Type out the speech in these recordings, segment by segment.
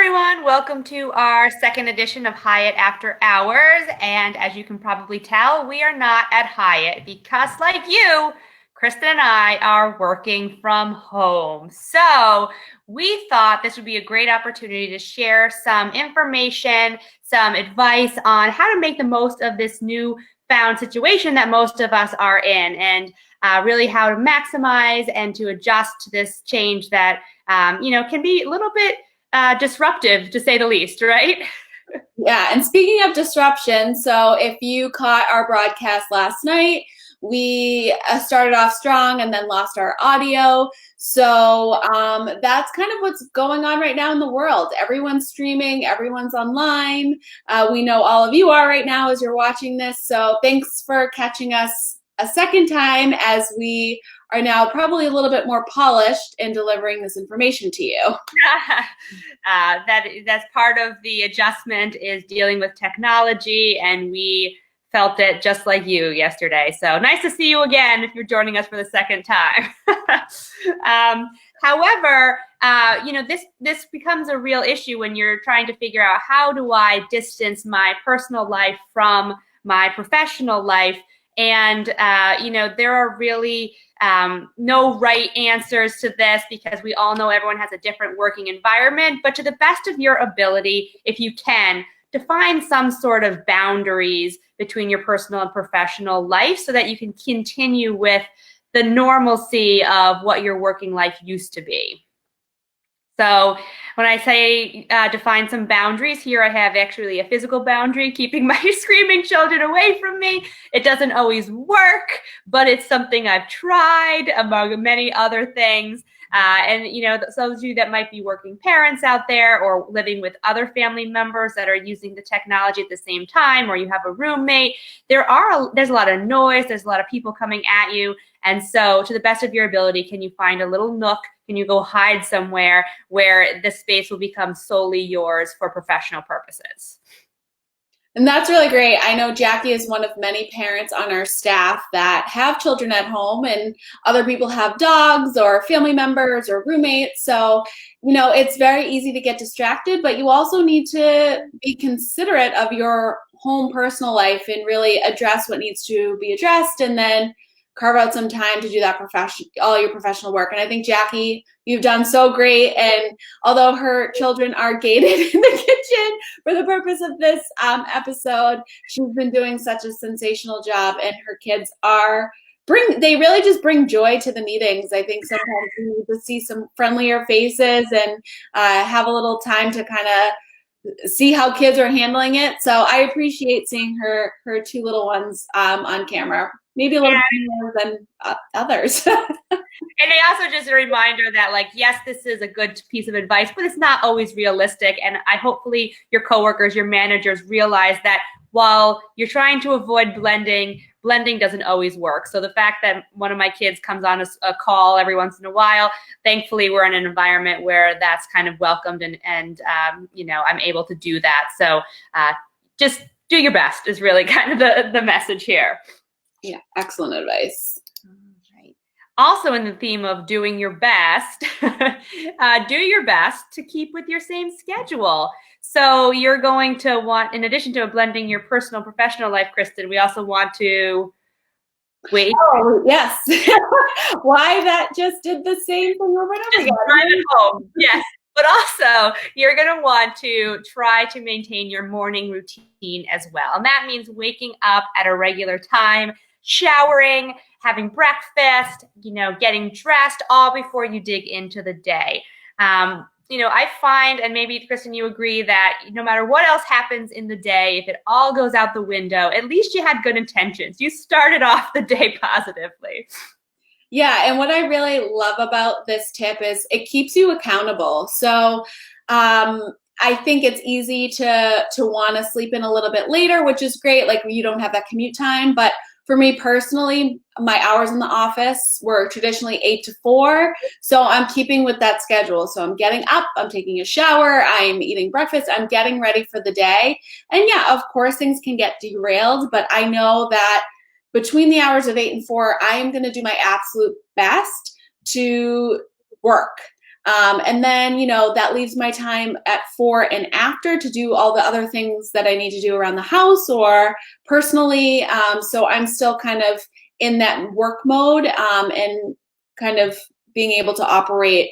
everyone. Welcome to our second edition of Hiatt After Hours. And as you can probably tell, we are not at Hiatt because, like you, Kristen and I are working from home. So we thought this would be a great opportunity to share some information, some advice on how to make the most of this new found situation that most of us are in, and really how to maximize and to adjust to this change that can be a little bit disruptive, to say the least, right? Yeah, and speaking of disruption, so if you caught our broadcast last night, we started off strong and then lost our audio. So that's kind of what's going on right now in the world. Everyone's streaming, everyone's online. We know all of you are right now as you're watching this. So thanks for catching us a second time as we are now probably a little bit more polished in delivering this information to you. That's part of the adjustment, is dealing with technology, and we felt it just like you yesterday. So nice to see you again if you're joining us for the second time. However, this becomes a real issue when you're trying to figure out, how do I distance my personal life from my professional life? And, there are really no right answers to this, because we all know everyone has a different working environment. But to the best of your ability, if you can, define some sort of boundaries between your personal and professional life so that you can continue with the normalcy of what your working life used to be. So when I say define some boundaries, here I have actually a physical boundary, keeping my screaming children away from me. It doesn't always work, but it's something I've tried, among many other things. Those of you that might be working parents out there, or living with other family members that are using the technology at the same time, or you have a roommate, there's a lot of noise, there's a lot of people coming at you. And so, to the best of your ability, can you find a little nook? Can you go hide somewhere where the space will become solely yours for professional purposes? And that's really great. I know Jackie is one of many parents on our staff that have children at home, and other people have dogs or family members or roommates. So, it's very easy to get distracted, but you also need to be considerate of your home personal life and really address what needs to be addressed, and then carve out some time to do that all your professional work. And I think, Jackie, you've done so great. And although her children are gated in the kitchen for the purpose of this episode, she's been doing such a sensational job. And her kids they really just bring joy to the meetings. I think sometimes we need to see some friendlier faces and have a little time to kind of see how kids are handling it. So I appreciate seeing her two little ones on camera. Maybe a little bit more than others. And also just a reminder that, yes, this is a good piece of advice, but it's not always realistic. And hopefully your coworkers, your managers realize that while you're trying to avoid blending doesn't always work. So the fact that one of my kids comes on a call every once in a while, thankfully we're in an environment where that's kind of welcomed, and I'm able to do that. So just do your best is really kind of the message here. Yeah, excellent advice. Right. Also, in the theme of doing your best, do your best to keep with your same schedule. So you're going to want, in addition to blending your personal professional life, Kristen, we also want to wait. Oh, yes. Why that just did the same thing over and over again. Drive it home. Yes. But also, you're going to want to try to maintain your morning routine as well. And that means waking up at a regular time, showering, having breakfast, getting dressed, all before you dig into the day. I find, and maybe Kristen, you agree, that no matter what else happens in the day, if it all goes out the window, at least you had good intentions. You started off the day positively. Yeah, and what I really love about this tip is it keeps you accountable. So I think it's easy to want to sleep in a little bit later, which is great. Like, you don't have that commute time. But for me personally, my hours in the office were traditionally 8 to 4. So I'm keeping with that schedule. So I'm getting up, I'm taking a shower, I'm eating breakfast, I'm getting ready for the day. And yeah, of course, things can get derailed, but I know that between the hours of 8 and 4, I am going to do my absolute best to work. And then, that leaves my time at 4 and after to do all the other things that I need to do around the house or personally. So I'm still kind of in that work mode, and kind of being able to operate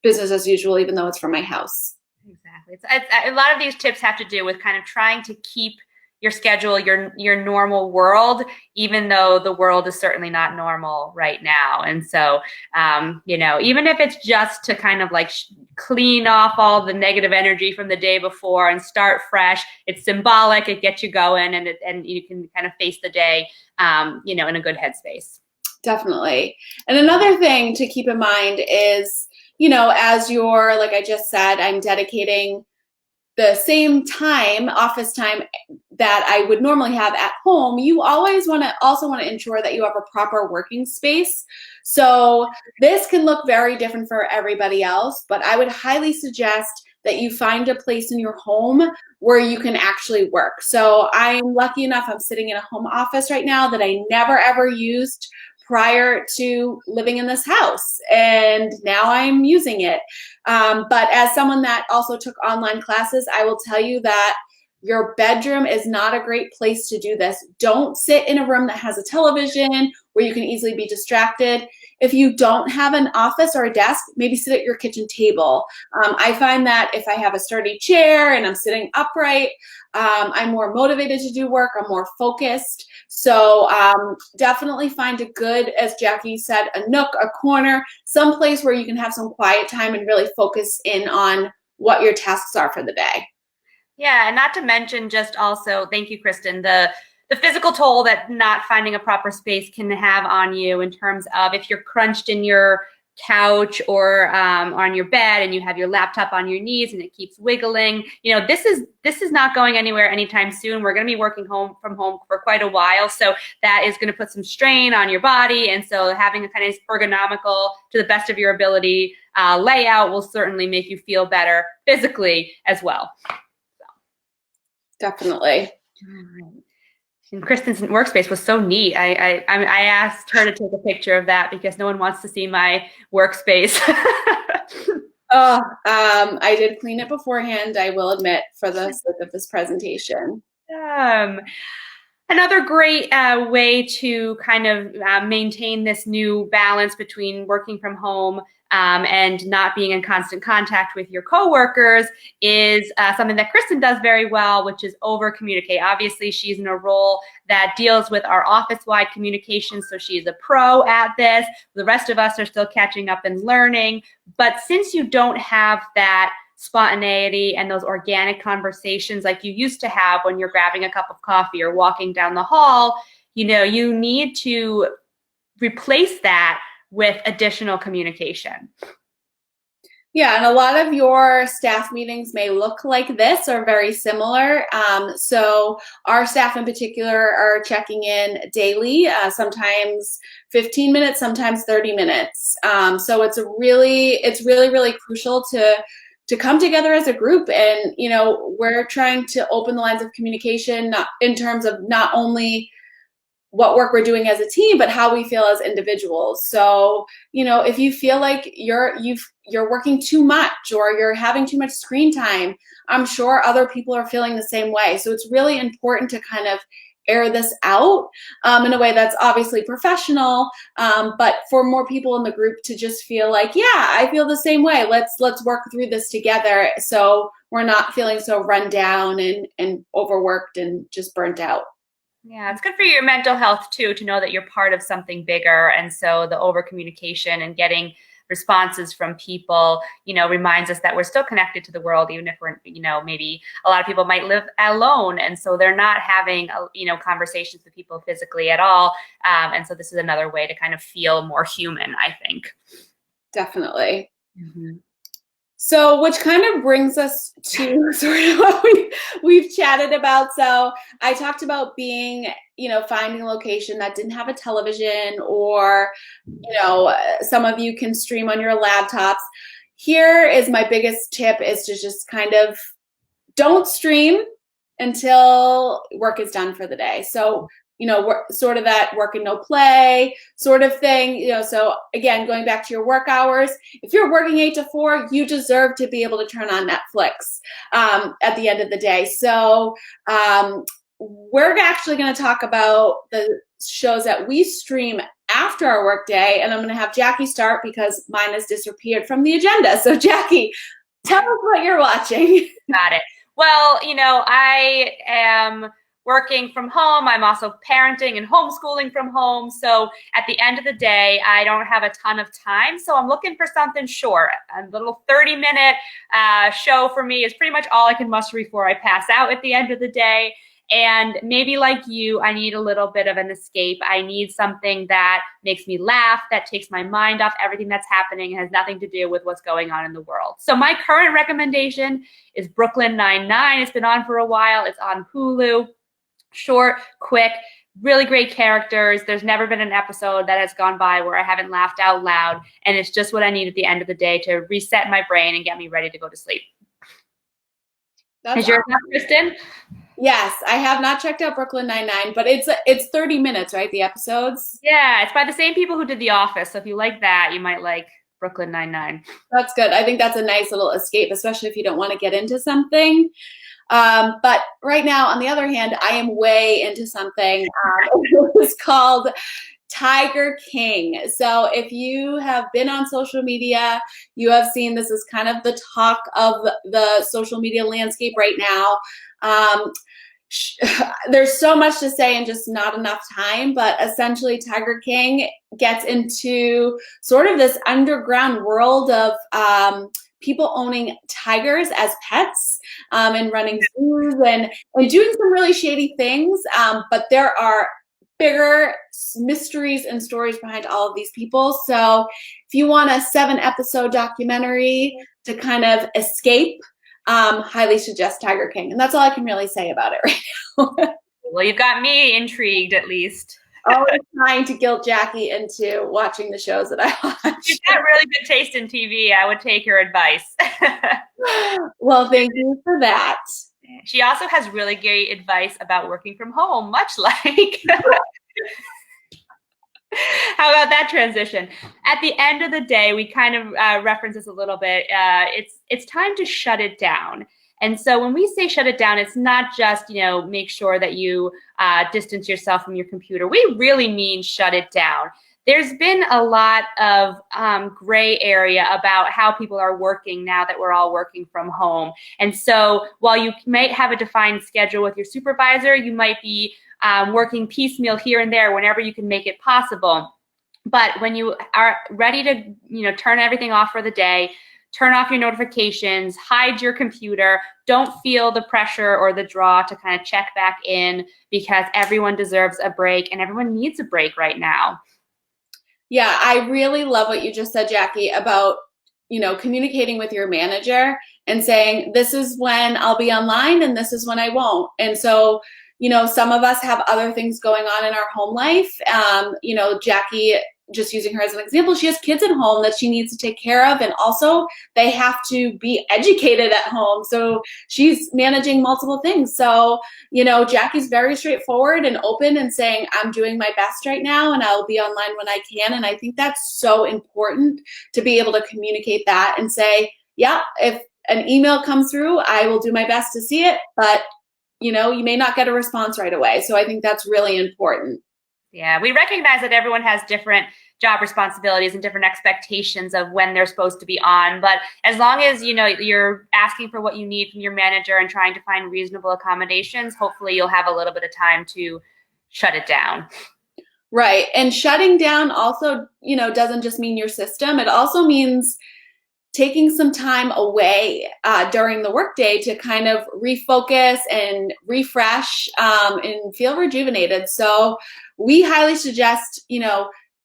business as usual, even though it's from my house. Exactly. It's a lot of these tips have to do with kind of trying to keep your schedule, your normal world, even though the world is certainly not normal right now. And so, even if it's just to kind of like clean off all the negative energy from the day before and start fresh, it's symbolic. It gets you going, and you can kind of face the day, in a good headspace. Definitely. And another thing to keep in mind is, as you're, like I just said, I'm dedicating the same time, office time, that I would normally have at home. You always also want to ensure that you have a proper working space. So this can look very different for everybody else, but I would highly suggest that you find a place in your home where you can actually work. So I'm lucky enough, I'm sitting in a home office right now that I never ever used prior to living in this house, and now I'm using it. But as someone that also took online classes, I will tell you that your bedroom is not a great place to do this. Don't sit in a room that has a television where you can easily be distracted. If you don't have an office or a desk, maybe sit at your kitchen table. I find that if I have a sturdy chair and I'm sitting upright, I'm more motivated to do work. I'm more focused. So definitely find a good, as Jackie said, a nook, a corner, some place where you can have some quiet time and really focus in on what your tasks are for the day. Yeah, and not to mention just also, thank you, Kristen, the physical toll that not finding a proper space can have on you in terms of if you're crunched in your couch or on your bed and you have your laptop on your knees and it keeps wiggling. This is not going anywhere anytime soon. We're going to be working from home for quite a while, so that is going to put some strain on your body. And so having a kind of ergonomical, to the best of your ability, layout will certainly make you feel better physically as well. Definitely. And Kristen's workspace was so neat. I asked her to take a picture of that because no one wants to see my workspace. Oh, I did clean it beforehand, I will admit, for the sake of this presentation. Another great way to kind of maintain this new balance between working from home and not being in constant contact with your coworkers is something that Kristen does very well, which is over communicate. Obviously, she's in a role that deals with our office-wide communication, so she's a pro at this. The rest of us are still catching up and learning. But since you don't have that spontaneity and those organic conversations like you used to have when you're grabbing a cup of coffee or walking down the hall, you need to replace that with additional communication. Yeah, and a lot of your staff meetings may look like this or very similar. So our staff in particular are checking in daily, sometimes 15 minutes, sometimes 30 minutes. So it's really, really crucial to come together as a group. And, we're trying to open the lines of communication, not in terms of not only what work we're doing as a team, but how we feel as individuals. So, if you feel like you're working too much or you're having too much screen time, I'm sure other people are feeling the same way. So it's really important to kind of air this out in a way that's obviously professional, but for more people in the group to just feel like, yeah, I feel the same way. Let's work through this together, so we're not feeling so run down and overworked and just burnt out. Yeah, it's good for your mental health too, to know that you're part of something bigger. And so the over communication and getting responses from people, reminds us that we're still connected to the world, even if we're, maybe a lot of people might live alone. And so they're not having, conversations with people physically at all. And so this is another way to kind of feel more human, I think. Definitely. Mm-hmm. So, which kind of brings us to sort of what we've chatted about. So, I talked about being, finding a location that didn't have a television, or, some of you can stream on your laptops. Here is my biggest tip, is to just kind of don't stream until work is done for the day. So sort of that work and no play sort of thing. So again, going back to your work hours, if you're working 8 to 4, you deserve to be able to turn on Netflix at the end of the day. So we're actually going to talk about the shows that we stream after our work day, and I'm going to have Jackie start because mine has disappeared from the agenda. So Jackie, tell us what you're watching. Got it. Well, I am working from home. I'm also parenting and homeschooling from home. So at the end of the day, I don't have a ton of time. So I'm looking for something short. A little 30-minute show for me is pretty much all I can muster before I pass out at the end of the day. And maybe like you, I need a little bit of an escape. I need something that makes me laugh, that takes my mind off everything that's happening and has nothing to do with what's going on in the world. So my current recommendation is Brooklyn Nine-Nine. It's been on for a while. It's on Hulu. Short, quick, really great characters. There's never been an episode that has gone by where I haven't laughed out loud. And it's just what I need at the end of the day to reset my brain and get me ready to go to sleep. Is yours not, Kristen? Yes, I have not checked out Brooklyn Nine-Nine, but it's 30 minutes, right? The episodes? Yeah, it's by the same people who did The Office. So if you like that, you might like Brooklyn Nine-Nine. That's good. I think that's a nice little escape, especially if you don't want to get into something. But right now, on the other hand, I am way into something. It's called Tiger King. So if you have been on social media, you have seen this is kind of the talk of the social media landscape right now. There's so much to say and just not enough time, but essentially Tiger King gets into sort of this underground world of people owning tigers as pets and running zoos and doing some really shady things. But there are bigger mysteries and stories behind all of these people. So if you want a 7-episode documentary to kind of escape, highly suggest Tiger King. And that's all I can really say about it right now. Well, you've got me intrigued at least. Always trying to guilt Jackie into watching the shows that I watch. She's got really good taste in TV. I would take her advice. Well, thank you for that. She also has really great advice about working from home, much like. How about that transition? At the end of the day, we kind of reference this a little bit. It's time to shut it down. And so when we say shut it down, it's not just, make sure that you distance yourself from your computer. We really mean shut it down. There's been a lot of gray area about how people are working now that we're all working from home. And so while you might have a defined schedule with your supervisor, you might be working piecemeal here and there whenever you can make it possible. But when you are ready to, turn everything off for the day, turn off your notifications, hide your computer, don't feel the pressure or the draw to kind of check back in, because everyone deserves a break and everyone needs a break right now. Yeah, I really love what you just said, Jackie, about, communicating with your manager and saying, this is when I'll be online and this is when I won't. And so, some of us have other things going on in our home life. Jackie, just using her as an example, she has kids at home that she needs to take care of. And also they have to be educated at home. So she's managing multiple things. So, Jackie's very straightforward and open and saying, I'm doing my best right now and I'll be online when I can. And I think that's so important to be able to communicate that and say, yeah, if an email comes through, I will do my best to see it, but you may not get a response right away. So I think that's really important. Yeah, we recognize that everyone has different job responsibilities and different expectations of when they're supposed to be on. But as long as, you're asking for what you need from your manager and trying to find reasonable accommodations, hopefully you'll have a little bit of time to shut it down. Right. And shutting down also, doesn't just mean your system. It also means taking some time away during the workday to kind of refocus and refresh and feel rejuvenated. So we highly suggest,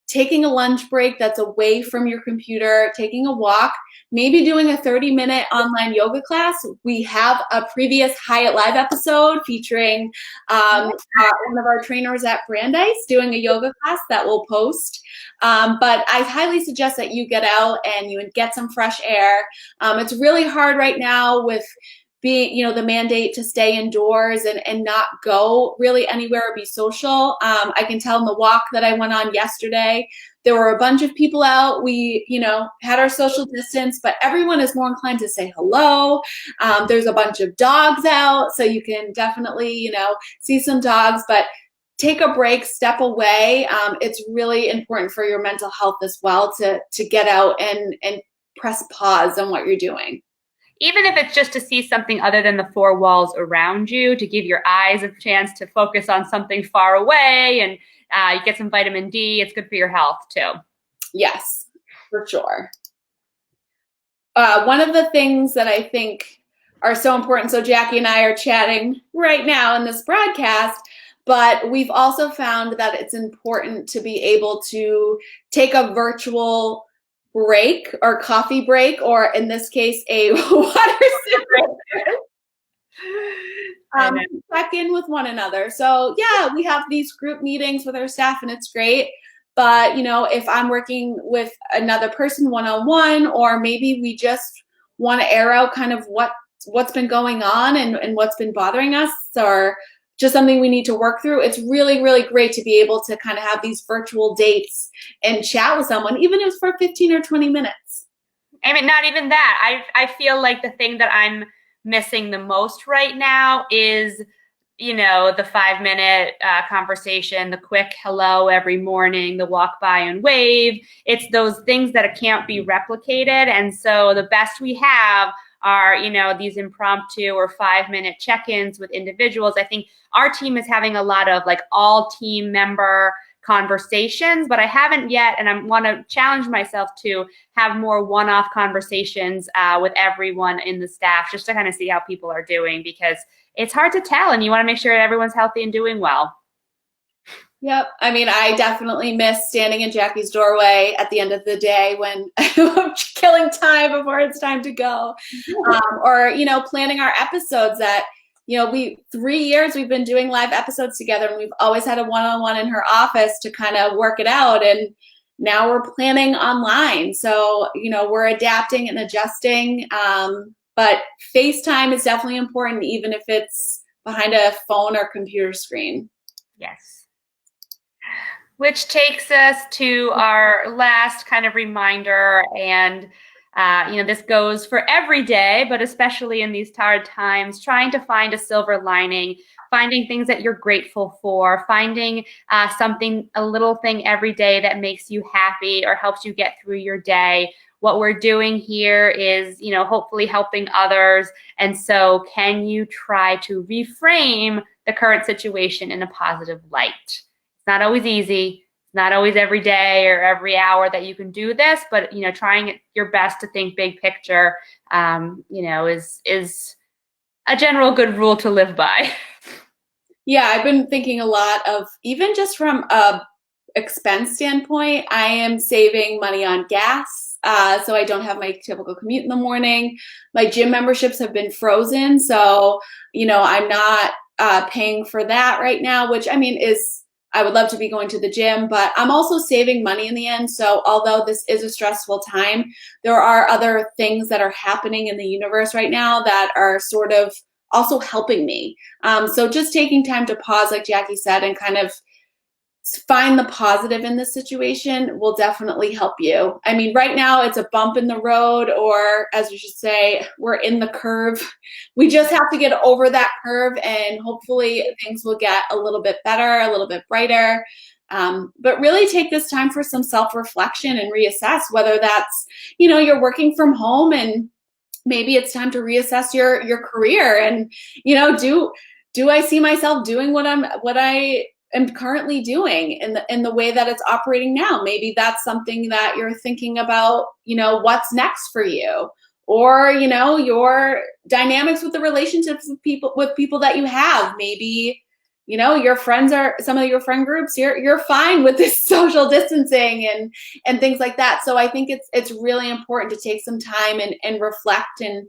taking a lunch break that's away from your computer, taking a walk, maybe doing a 30-minute online yoga class. We have a previous Hiatt Live episode featuring one of our trainers at Brandeis doing a yoga class that we'll post. But I highly suggest that you get out and you get some fresh air. It's really hard right now with being, the mandate to stay indoors and not go really anywhere or be social. I can tell in the walk that I went on yesterday, there were a bunch of people out. We, had our social distance, but everyone is more inclined to say hello. There's a bunch of dogs out, so you can definitely, see some dogs, but take a break, step away. It's really important for your mental health as well to get out and press pause on what you're doing. Even if it's just to see something other than the four walls around you, to give your eyes a chance to focus on something far away, and you get some vitamin D. It's good for your health too. Yes, for sure. One of the things that I think are so important, so Jackie and I are chatting right now in this broadcast, but we've also found that it's important to be able to take a virtual break or coffee break, or in this case, a water break. Check in with one another. So yeah, we have these group meetings with our staff and it's great. But if I'm working with another person one-on-one, or maybe we just want to air out kind of what's been going on and what's been bothering us, or just something we need to work through, it's really, really great to be able to kind of have these virtual dates and chat with someone, even if it's for 15 or 20 minutes. I mean, not even that. I feel like the thing that I'm missing the most right now is, the 5 minute conversation, the quick hello every morning, the walk by and wave. It's those things that can't be replicated. And so the best we have are, these impromptu or 5 minute check-ins with individuals. I think our team is having a lot of like all team member conversations, but I haven't yet, and I want to challenge myself to have more one-off conversations with everyone in the staff, just to kind of see how people are doing, because it's hard to tell, and you want to make sure everyone's healthy and doing well. Yep. I mean, I definitely miss standing in Jackie's doorway at the end of the day when I'm killing time before it's time to go. Or, planning our episodes that, 3 years we've been doing live episodes together, and we've always had a one-on-one in her office to kind of work it out. And now we're planning online. So, we're adapting and adjusting. But FaceTime is definitely important, even if it's behind a phone or computer screen. Yes. Which takes us to our last kind of reminder, and this goes for every day, but especially in these hard times, trying to find a silver lining, finding things that you're grateful for, finding a little thing every day that makes you happy or helps you get through your day. What we're doing here is, hopefully helping others. And so can you try to reframe the current situation in a positive light? It's not always easy. It's not always every day or every hour that you can do this, but trying your best to think big picture, is a general good rule to live by. Yeah, I've been thinking a lot of, even just from a expense standpoint, I am saving money on gas, so I don't have my typical commute in the morning. My gym memberships have been frozen, so I'm not paying for that right now, which I mean I would love to be going to the gym, but I'm also saving money in the end. So although this is a stressful time, there are other things that are happening in the universe right now that are sort of also helping me. So just taking time to pause, like Jackie said, and kind of find the positive in this situation will definitely help you. I mean, right now it's a bump in the road, or as you should say, we're in the curve. We just have to get over that curve, and hopefully things will get a little bit better, a little bit brighter. But really take this time for some self-reflection and reassess, whether that's, you're working from home and maybe it's time to reassess your career and, do I see myself doing what I am currently doing in the way that it's operating now? Maybe that's something that you're thinking about, what's next for you, or, your dynamics with the relationships with people that you have. Maybe, your friends are, some of your friend groups, you're fine with this social distancing and things like that. So I think it's really important to take some time and reflect and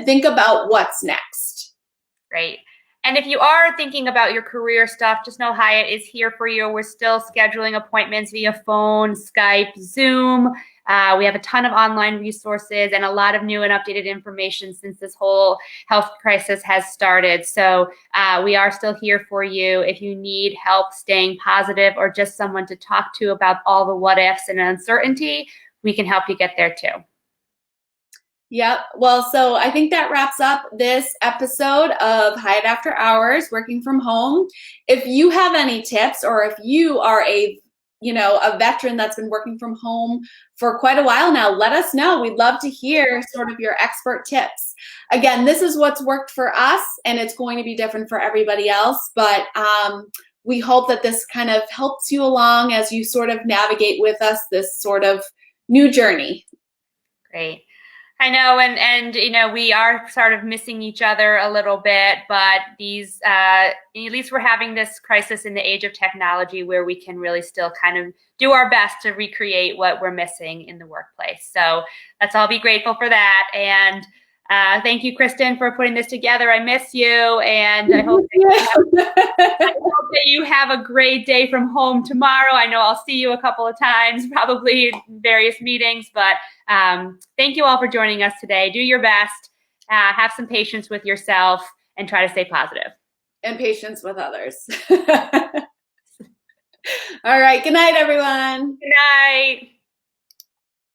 think about what's next. Great. And if you are thinking about your career stuff, just know Hiatt is here for you. We're still scheduling appointments via phone, Skype, Zoom. We have a ton of online resources and a lot of new and updated information since this whole health crisis has started. So we are still here for you. If you need help staying positive or just someone to talk to about all the what ifs and uncertainty, we can help you get there too. Yep. Well, so I think that wraps up this episode of Hiatt After Hours, working from home. If you have any tips, or if you are a veteran that's been working from home for quite a while now, let us know. We'd love to hear sort of your expert tips. Again, this is what's worked for us, and it's going to be different for everybody else. But we hope that this kind of helps you along as you sort of navigate with us this sort of new journey. Great. I know, and we are sort of missing each other a little bit, but these at least we're having this crisis in the age of technology where we can really still kind of do our best to recreate what we're missing in the workplace. So let's all be grateful for that. And thank you, Kristen, for putting this together. I miss you, and I hope that you have a great day from home tomorrow. I know I'll see you a couple of times, probably in various meetings, but thank you all for joining us today. Do your best, have some patience with yourself, and try to stay positive. And patience with others. All right. Good night, everyone. Good night.